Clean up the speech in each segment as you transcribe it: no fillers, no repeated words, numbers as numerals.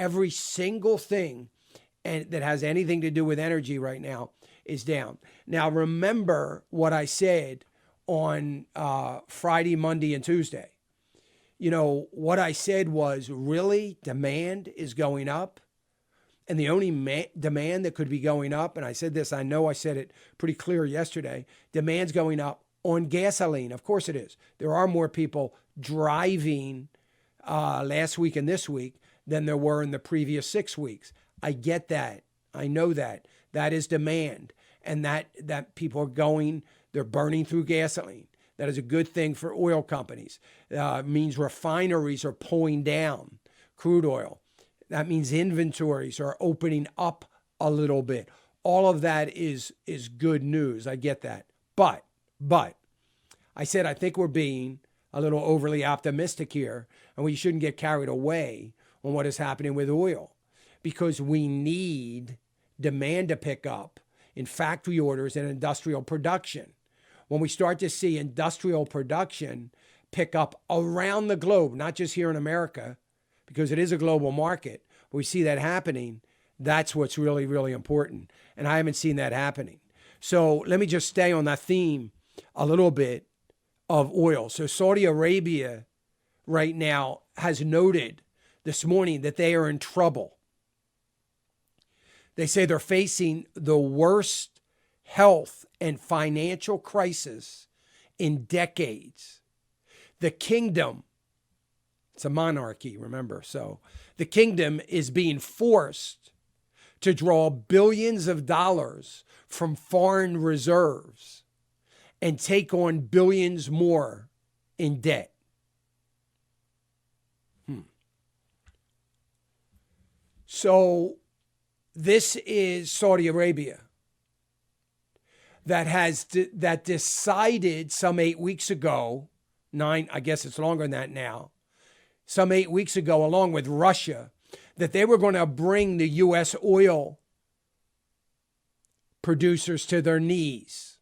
every single thing and that has anything to do with energy right now is down. Now, remember what I said on Friday, Monday, and Tuesday. You know, what I said was really demand is going up. And the only demand that could be going up, and I said this, I know I said it pretty clear yesterday, demand's going up on gasoline. Of course it is. There are more people driving last week and this week than there were in the previous 6 weeks. I get that. I know that. That is demand. And that people are going, they're burning through gasoline. That is a good thing for oil companies. It means refineries are pulling down crude oil. That means inventories are opening up a little bit. All of that is good news. I get that. But I said I think we're being a little overly optimistic here, and we shouldn't get carried away on what is happening with oil, because we need demand to pick up in factory orders and industrial production. When we start to see industrial production pick up around the globe, not just here in America, because it is a global market, but we see that happening, that's what's really, really important. And I haven't seen that happening. So let me just stay on that theme a little bit of oil. So Saudi Arabia right now has noted this morning that they are in trouble. They say they're facing the worst health and financial crisis in decades. The kingdom, it's a monarchy, remember. So the kingdom is being forced to draw billions of dollars from foreign reserves and take on billions more in debt. So this is Saudi Arabia that decided some 8 weeks ago, I guess it's longer than that now, some 8 weeks ago, along with Russia, that they were going to bring the U.S. oil producers to their knees.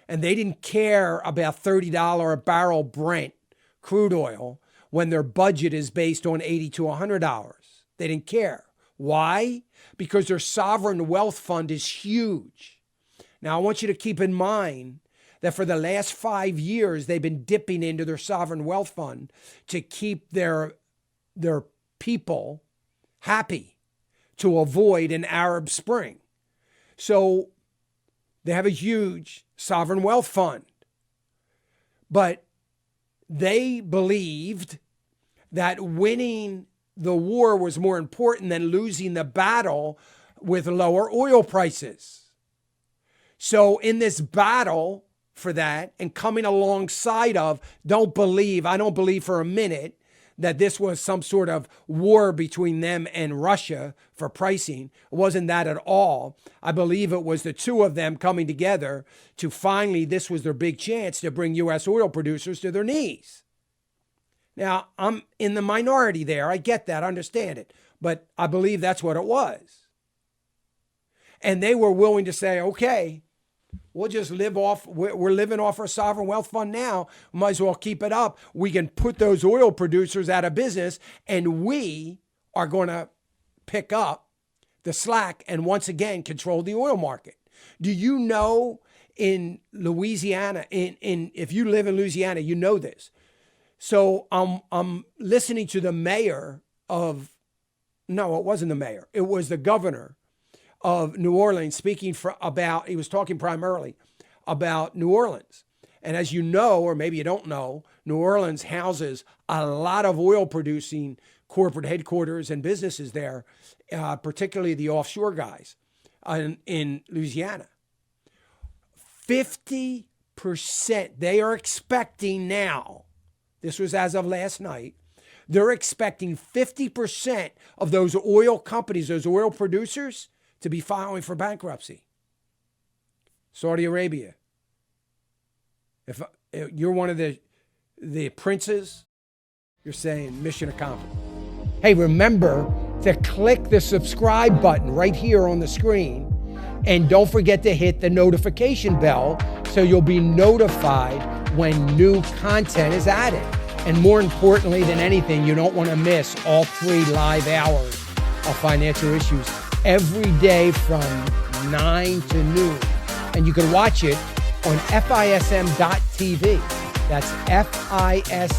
And they didn't care about $30 a barrel Brent crude oil when their budget is based on $80 to $100. They didn't care. Why? Because their sovereign wealth fund is huge. Now, I want you to keep in mind that for the last 5 years, they've been dipping into their sovereign wealth fund to keep their people happy, to avoid an Arab Spring. So they have a huge sovereign wealth fund. But they believed that winning the war was more important than losing the battle with lower oil prices. So in this battle for that, and coming alongside of, I don't believe for a minute that this was some sort of war between them and Russia for pricing. It wasn't that at all. I believe it was the two of them coming together to finally, this was their big chance to bring U.S. oil producers to their knees. Now, I'm in the minority there. I get that, I understand it. But I believe that's what it was. And they were willing to say, okay, we'll just we're living off our sovereign wealth fund now. We might as well keep it up. We can put those oil producers out of business, and we are going to pick up the slack and once again control the oil market. Do you know in Louisiana, if you live in Louisiana, you know this. So I'm listening to the mayor of, no, it wasn't the mayor. It was the governor of New Orleans speaking he was talking primarily about New Orleans. And as you know, or maybe you don't know, New Orleans houses a lot of oil producing corporate headquarters and businesses there, particularly the offshore guys in Louisiana. 50% they are expecting now. This was as of last night. They're expecting 50% of those oil companies, those oil producers, to be filing for bankruptcy. Saudi Arabia. If you're one of the princes, you're saying mission accomplished. Hey, remember to click the subscribe button right here on the screen. And don't forget to hit the notification bell so you'll be notified when new content is added. And more importantly than anything, you don't want to miss all 3 live hours of Financial Issues every day from 9 to noon. And you can watch it on FISM.tv. That's FISM.tv.